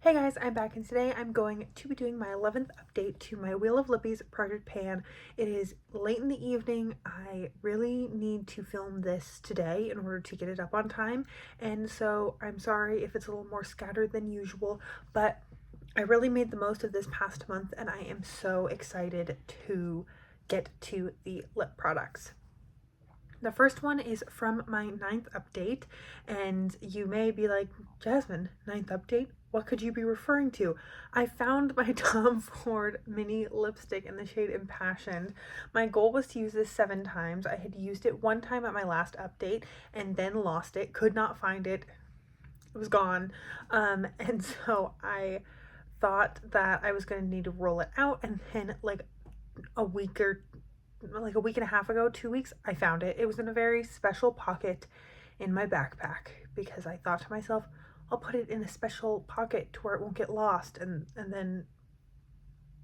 Hey guys, I'm back and today I'm going to be doing my 11th update to my Wheel of Lippies project pan. It is late in the evening. I really need to film this today in order to get it up on time, and so I'm sorry if it's a little more scattered than usual, but I really made the most of this past month and I am so excited to get to the lip products. The first one is from my 9th update, and you may be like, Jasmine, 9th update? What could you be referring to? I found my Tom Ford mini lipstick in the shade Impassioned. My goal was to use this 7 times. I had used it 1 time at my last update and then lost it, could not find it. It was gone. And so I thought that I was going to need to roll it out, and then like a week and a half ago, 2 weeks, I found it. It was in a very special pocket in my backpack because I thought to myself, I'll put it in a special pocket to where it won't get lost, and then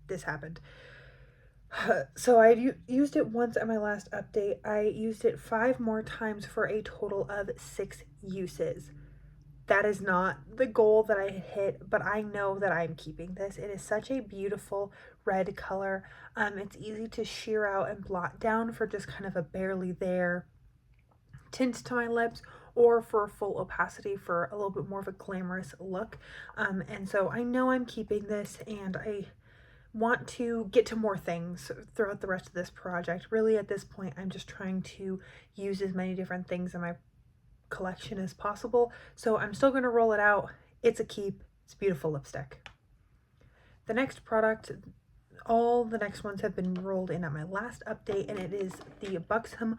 this happened. So I used it once at my last update. I used it 5 more times for a total of 6 uses. That is not the goal that I hit, but I know that I'm keeping this. It is such a beautiful red color. It's easy to sheer out and blot down for just kind of a barely there tint to my lips, or for full opacity for a little bit more of a glamorous look. And so I know I'm keeping this, and I want to get to more things throughout the rest of this project. Really, at this point, I'm just trying to use as many different things in my collection as possible, so I'm still going to roll it out. It's a keep. It's a beautiful lipstick. The next product, all the next ones have been rolled in at my last update, and it is the Buxom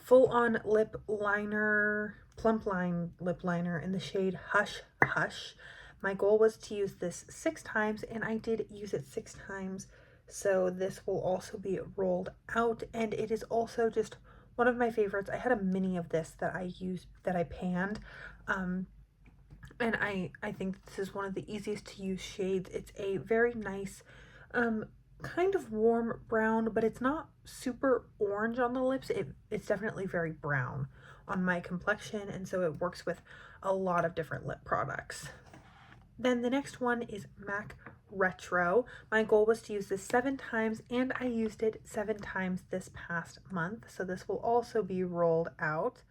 full-on lip liner, plump line lip liner in the shade Hush Hush. My goal was to use this 6 times, and I did use it 6 times, so this will also be rolled out, and it is also just one of my favorites. I had a mini of this that I used, that I panned, and I think this is one of the easiest to use shades. It's a very nice, kind of warm brown, but it's not super orange on the lips. It's definitely very brown on my complexion, and so it works with a lot of different lip products. Then the next one is MAC Retro. My goal was to use this 7 times, and I used it 7 times this past month, so this will also be rolled out.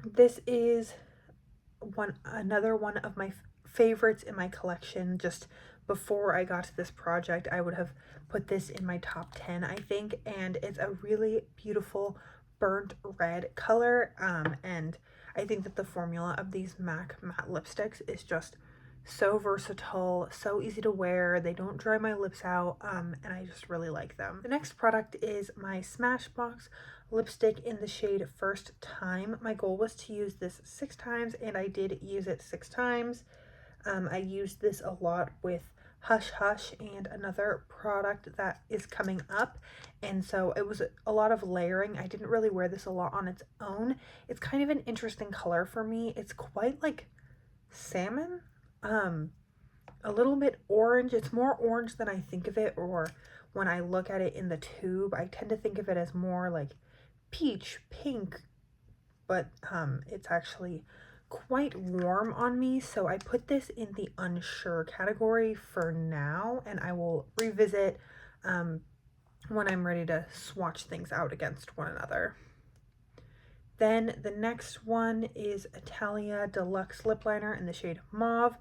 This is another one of my favorites in my collection. Just before I got to this project, I would have put this in my top 10, I think, and it's a really beautiful burnt red color, and I think that the formula of these MAC matte lipsticks is just so versatile, so easy to wear. They don't dry my lips out, and I just really like them. The next product is my Smashbox lipstick in the shade First Time. My goal was to use this 6 times, and I did use it 6 times. I used this a lot with Hush Hush and another product that is coming up, and so it was a lot of layering. I didn't really wear this a lot on its own. It's kind of an interesting color for me. It's quite like salmon, a little bit orange. It's more orange than I think of it, or when I look at it in the tube, I tend to think of it as more like peach pink, but it's actually quite warm on me, so I put this in the unsure category for now, and I will revisit when I'm ready to swatch things out against one another. Then the next one is Italia Deluxe Lip Liner in the shade Mauve.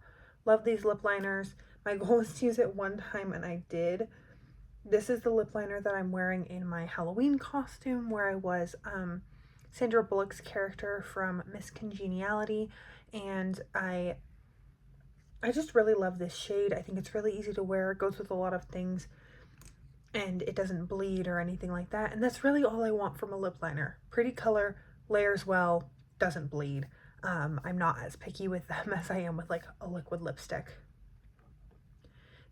Love these lip liners. My goal was to use it 1 time, and I did. This is the lip liner that I'm wearing in my Halloween costume, where I was Sandra Bullock's character from Miss Congeniality, and I just really love this shade. I think it's really easy to wear. It goes with a lot of things, and it doesn't bleed or anything like that, and that's really all I want from a lip liner. Pretty color, layers well, doesn't bleed. I'm not as picky with them as I am with like a liquid lipstick.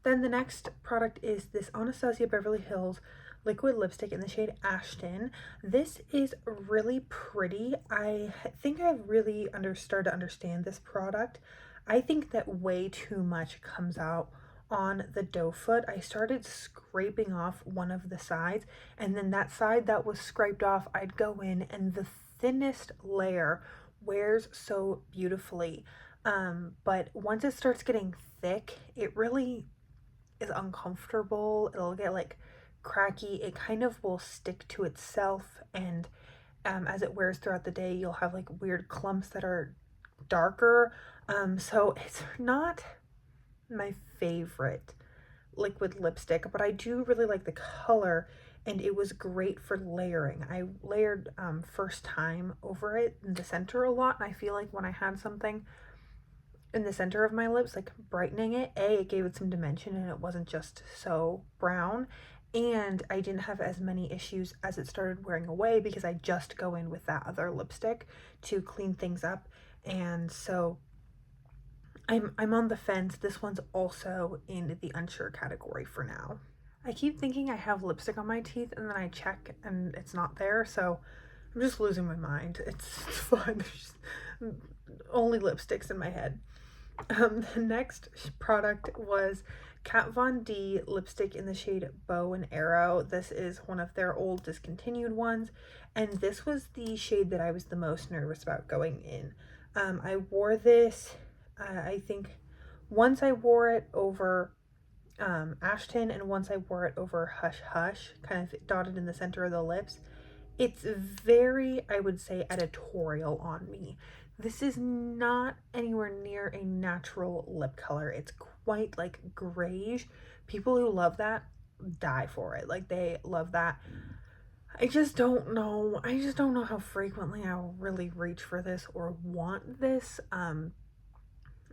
Then the next product is this Anastasia Beverly Hills liquid lipstick in the shade Ashton. This is really pretty. I think I've really started to understand this product. I think that way too much comes out on the doe foot. I started scraping off one of the sides, and then that side that was scraped off, I'd go in, and the thinnest layer wears so beautifully. But once it starts getting thick, it really is uncomfortable. It'll get like cracky. It kind of will stick to itself, and as it wears throughout the day, you'll have like weird clumps that are darker. So it's not my favorite liquid lipstick, but I do really like the color, and it was great for layering. I layered first time over it in the center a lot, and I feel like when I had something in the center of my lips, like brightening it, it gave it some dimension and it wasn't just so brown. And I didn't have as many issues as it started wearing away because I just go in with that other lipstick to clean things up. And so I'm on the fence. This one's also in the unsure category for now. I keep thinking I have lipstick on my teeth and then I check and it's not there, so I'm just losing my mind. It's fun. There's only lipsticks in my head. The next product was Kat Von D lipstick in the shade Bow and Arrow. This is one of their old discontinued ones, and this was the shade that I was the most nervous about going in. I wore this, I think once I wore it over Ashton, and once I wore it over Hush Hush, kind of dotted in the center of the lips. It's very, I would say, editorial on me. This is not anywhere near a natural lip color. It's quite like grayish. People who love that die for it. Like, they love that. I just don't know. I just don't know how frequently I'll really reach for this or want this.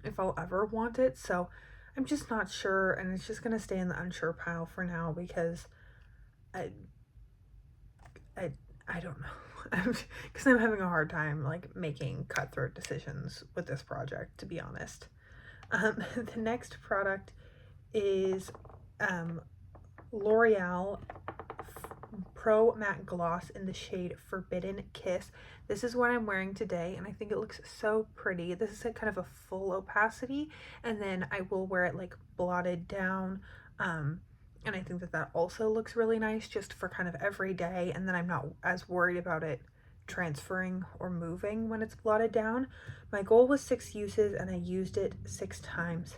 If I'll ever want it. So I'm just not sure, and it's just gonna stay in the unsure pile for now because I I don't know. Because I'm having a hard time like making cutthroat decisions with this project, to be honest. The next product is L'Oreal Pro Matte Gloss in the shade Forbidden Kiss. This is what I'm wearing today, and I think it looks so pretty. This is a kind of a full opacity, and then I will wear it like blotted down. And I think that that also looks really nice just for kind of every day, and then I'm not as worried about it transferring or moving when it's blotted down. My goal was 6 uses, and I used it 6 times.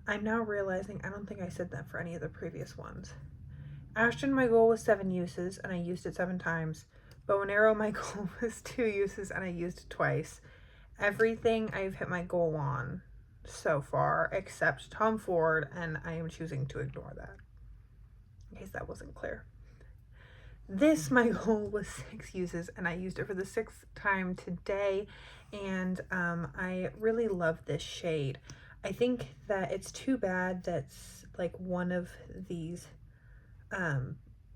I'm now realizing I don't think I said that for any of the previous ones. Ashton, my goal was 7 uses, and I used it 7 times. Bow and Arrow, my goal was 2 uses, and I used it twice. Everything I've hit my goal on so far except Tom Ford, and I am choosing to ignore that, in case that wasn't clear. This, my goal was 6 uses, and I used it for the 6th time today, and I really love this shade. I think that it's too bad that's like one of these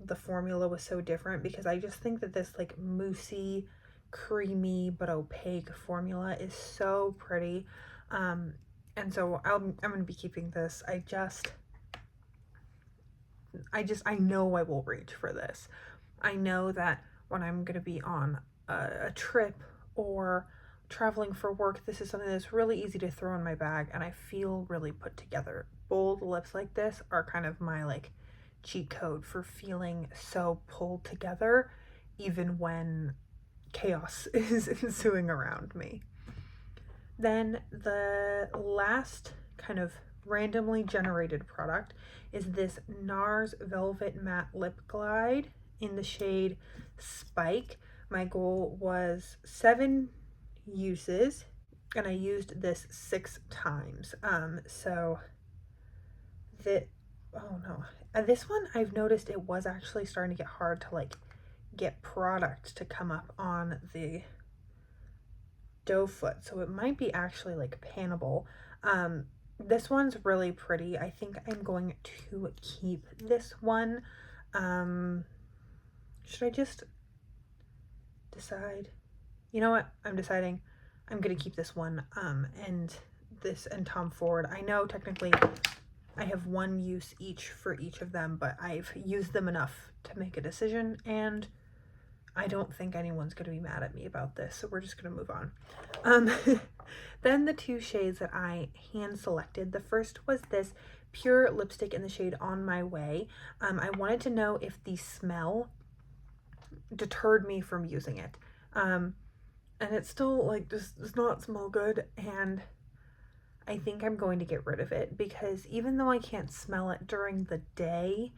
the formula was so different, because I just think that this like moussey, creamy but opaque formula is so pretty. And so I'm going to be keeping this. I know I will reach for this. I know that when I'm going to be on a trip or traveling for work, this is something that's really easy to throw in my bag, and I feel really put together. Bold lips like this are kind of my like cheat code for feeling so pulled together, even when chaos is ensuing around me. Then the last kind of randomly generated product is this NARS Velvet Matte Lip Glide in the shade Spike. My goal was 7 uses, and I used this 6 times. This one I've noticed it was actually starting to get hard to like get product to come up on the doe foot, so it might be actually like pannable. This one's really pretty. I think I'm going to keep this one. Should I just decide? You know what? I'm deciding I'm gonna keep this one, and this and Tom Ford. I know technically I have 1 use each for each of them, but I've used them enough to make a decision, and I don't think anyone's going to be mad at me about this, so we're just going to move on. Then the 2 shades that I hand selected. The first was this pure lipstick in the shade On My Way. I wanted to know if the smell deterred me from using it. and it still like just does not smell good, and I think I'm going to get rid of it because even though I can't smell it during the day,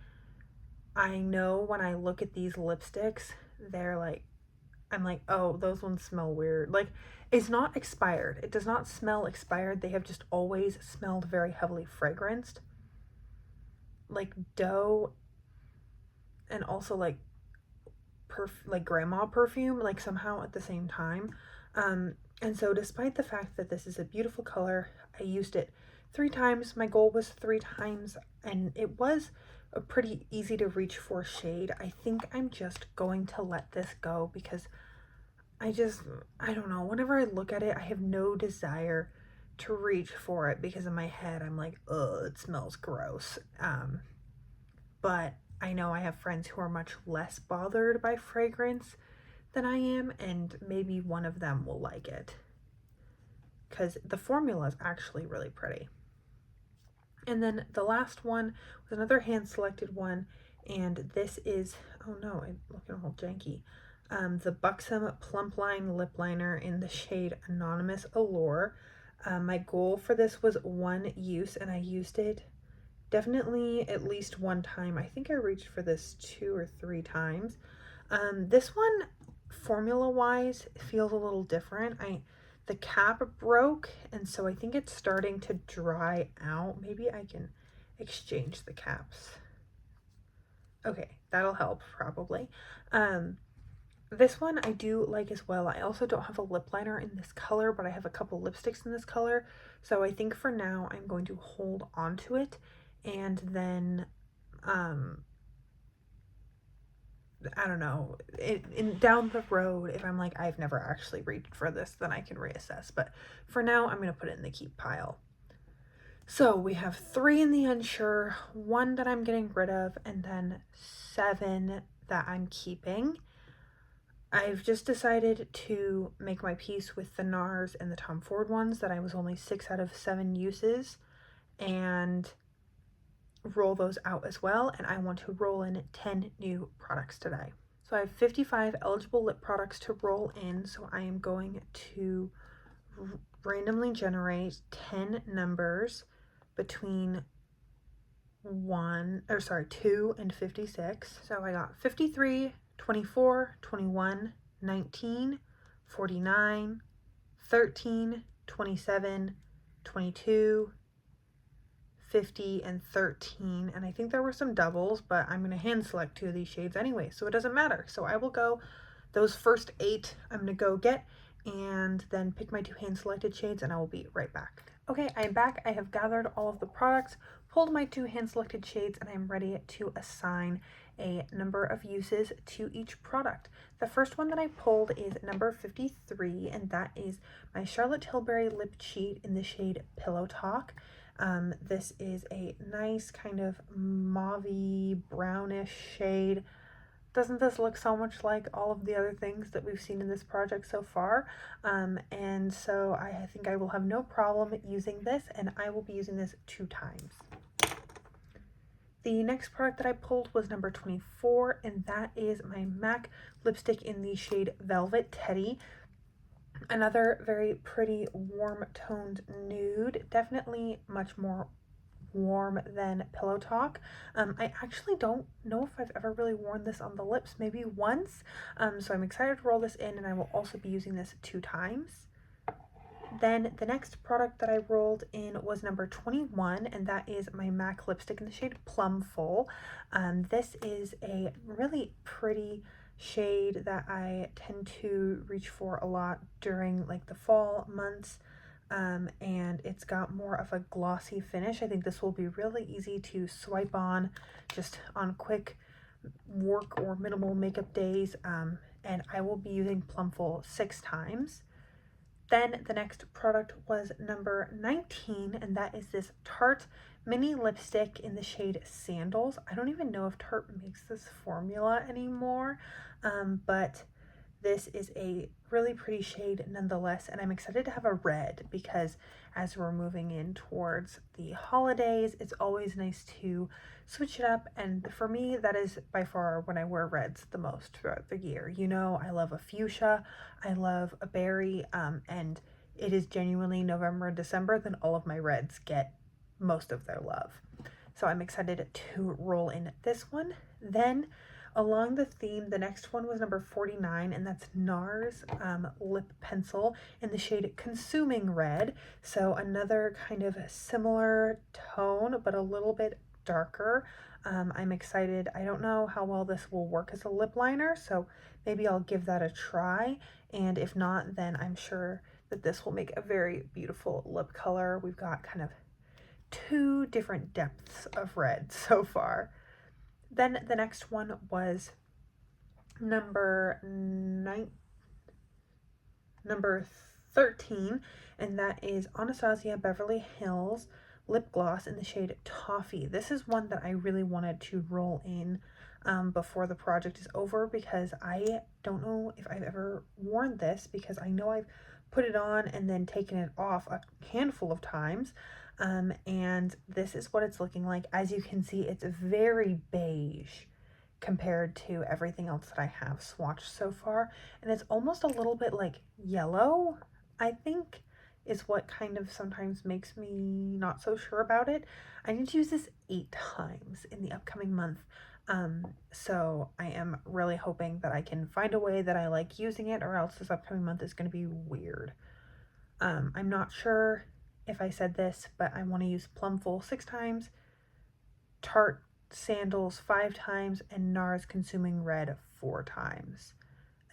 I know when I look at these lipsticks, they're like, I'm like, oh, those ones smell weird. Like, it's not expired. It does not smell expired. They have just always smelled very heavily fragranced. Like dough and also like like grandma perfume, like somehow at the same time. And so despite the fact that this is a beautiful color, I used it 3 times. My goal was 3 times, and it was a pretty easy to reach for shade. I think I'm just going to let this go because I don't know, whenever I look at it, I have no desire to reach for it because in my head I'm like, ugh, it smells gross. But I know I have friends who are much less bothered by fragrance than I am, and maybe one of them will like it because the formula is actually really pretty. And then the last one was another hand selected one, and this is, oh no, I'm looking all janky. The Buxom Plump Line Lip Liner in the shade Anonymous Allure. My goal for this was 1 use, and I used it definitely at least 1 time. I think I reached for this 2 or 3 times. This one, formula-wise, feels a little different. The cap broke, and so I think it's starting to dry out. Maybe I can exchange the caps. Okay, that'll help probably. This one I do like as well. I also don't have a lip liner in this color, but I have a couple lipsticks in this color. So I think for now I'm going to hold on to it, and then I don't know, down the road, if I'm like, I've never actually reached for this, then I can reassess. But for now, I'm going to put it in the keep pile. So we have 3 in the unsure, 1 that I'm getting rid of, and then 7 that I'm keeping. I've just decided to make my peace with the NARS and the Tom Ford ones that I was only 6 out of 7 uses, and roll those out as well, and I want to roll in 10 new products today. So I have 55 eligible lip products to roll in, so I am going to randomly generate 10 numbers between 2 and 56. So I got 53, 24, 21, 19, 49, 13, 27, 22, 50, and 13, and I think there were some doubles, but I'm going to hand select 2 of these shades anyway, so it doesn't matter. So I will go, those first 8 I'm going to go get, and then pick my 2 hand selected shades, and I will be right back. Okay, I am back. I have gathered all of the products, pulled my 2 hand selected shades, and I'm ready to assign a number of uses to each product. The first one that I pulled is number 53, and that is my Charlotte Tilbury Lip Cheat in the shade Pillow Talk. This is a nice kind of mauvey brownish shade. Doesn't this look so much like all of the other things that we've seen in this project so far? And so I think I will have no problem using this, and I will be using this 2 times. The next product that I pulled was number 24, and that is my MAC lipstick in the shade Velvet Teddy. Another very pretty warm toned nude, definitely much more warm than Pillow Talk. I actually don't know if I've ever really worn this on the lips, maybe once, so I'm excited to roll this in, and I will also be using this 2 times. Then the next product that I rolled in was number 21, and that is my MAC lipstick in the shade Plum Full. This is a really pretty shade that I tend to reach for a lot during like the fall months, and it's got more of a glossy finish. I think this will be really easy to swipe on just on quick work or minimal makeup days, and I will be using Plum Full 6 times. Then the next product was number 19, and that is this Tarte mini lipstick in the shade Sandals. I don't even know if Tarte makes this formula anymore, but this is a really pretty shade nonetheless, and I'm excited to have a red because as we're moving in towards the holidays. It's always nice to switch it up, and for me, that is by far when I wear reds the most throughout the year. You know, I love a fuchsia, I love a berry, and it is genuinely November and December, then all of my reds get most of their love. So I'm excited to roll in this one. Then along the theme, the next one was number 49, and that's NARS lip pencil in the shade Consuming Red. So another kind of similar tone, but a little bit darker. I'm excited. I don't know how well this will work as a lip liner, so maybe I'll give that a try. And if not, then I'm sure that this will make a very beautiful lip color. We've got kind of two different depths of red so far. Then the next one was number 13, and that is Anastasia Beverly Hills lip gloss in the shade Toffee. This is one that I really wanted to roll in before the project is over, because I don't know if I've ever worn this, because I know I've put it on and then taken it off a handful of times. And this is what it's looking like. As you can see, it's very beige compared to everything else that I have swatched so far. And it's almost a little bit like yellow, I think, is what kind of sometimes makes me not so sure about it. I need to use this 8 times in the upcoming month. So I am really hoping that I can find a way that I like using it, or else this upcoming month is going to be weird. I'm not sure if I said this, but I want to use Plumful 6 times, Tarte Sandals 5 times, and NARS Consuming Red 4 times.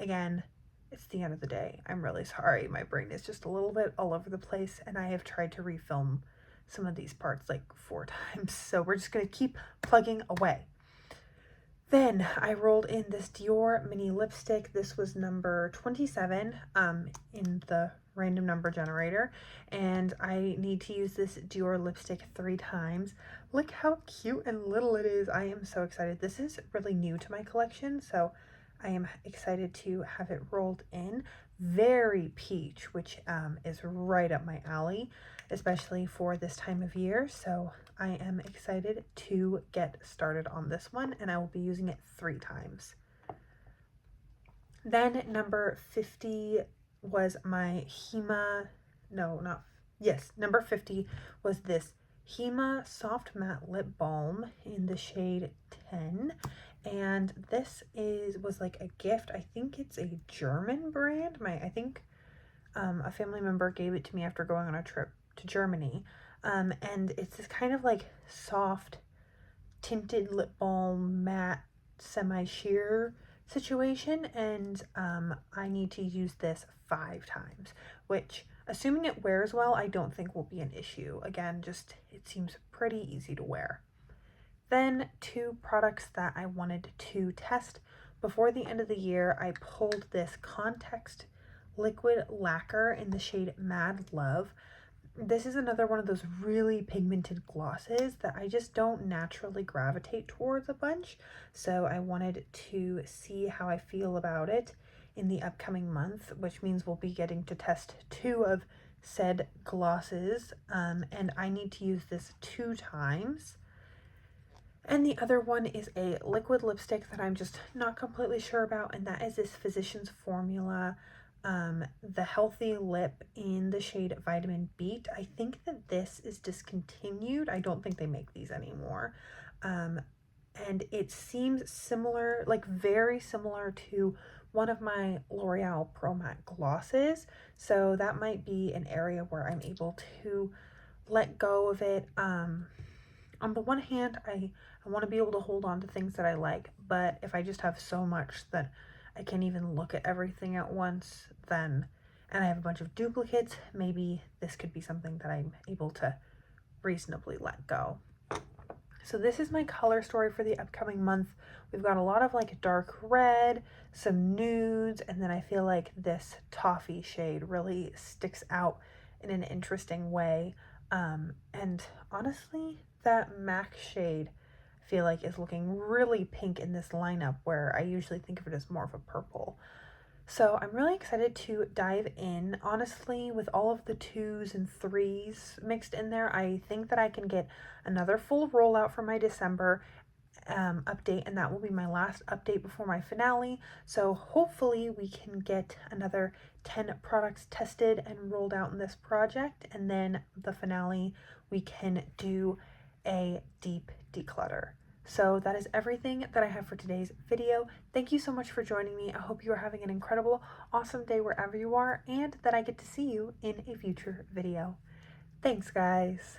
Again, it's the end of the day. I'm really sorry. My brain is just a little bit all over the place, and I have tried to refilm some of these parts like 4 times. So we're just going to keep plugging away. Then I rolled in this Dior mini lipstick. This was number 27 in the random number generator, and I need to use this Dior lipstick 3 times. Look how cute and little it is. I am so excited. This is really new to my collection, so I am excited to have it rolled in. Very peach, which is right up my alley, especially for this time of year. So I am excited to get started on this one, and I will be using it 3 times. Then number 50 was my number 50 was this Hema Soft Matte Lip Balm in the shade 10. And this was like a gift. I think it's a German brand. I think a family member gave it to me after going on a trip to Germany. And it's this kind of like soft tinted lip balm, matte, semi-sheer situation. And I need to use this 5 times, which, assuming it wears well, I don't think will be an issue. Again, just it seems pretty easy to wear. Then 2 products that I wanted to test before the end of the year. I pulled this Context liquid lacquer in the shade Mad Love. This is another one of those really pigmented glosses that I just don't naturally gravitate towards a bunch. So I wanted to see how I feel about it in the upcoming month, which means we'll be getting to test 2 of said glosses. And I need to use this 2 times. And the other one is a liquid lipstick that I'm just not completely sure about, and that is this Physicians Formula, the Healthy Lip in the shade Vitamin Beat. I think that this is discontinued. I don't think they make these anymore. And it seems similar, like very similar to one of my L'Oreal Pro Matte glosses. So that might be an area where I'm able to let go of it. On the one hand, I want to be able to hold on to things that I like, but if I just have so much that I can't even look at everything at once, and I have a bunch of duplicates, maybe this could be something that I'm able to reasonably let go. So this is my color story for the upcoming month. We've got a lot of like dark red, some nudes, and then I feel like this toffee shade really sticks out in an interesting way. And honestly, that MAC shade I feel like is looking really pink in this lineup, where I usually think of it as more of a purple. So I'm really excited to dive in. Honestly, with all of the 2s and 3s mixed in there, I think that I can get another full rollout for my December update, and that will be my last update before my finale. So hopefully we can get another 10 products tested and rolled out in this project, and then the finale we can do a deep declutter. So that is everything that I have for today's video. Thank you so much for joining me. I hope you are having an incredible, awesome day wherever you are, and that I get to see you in a future video. Thanks, guys.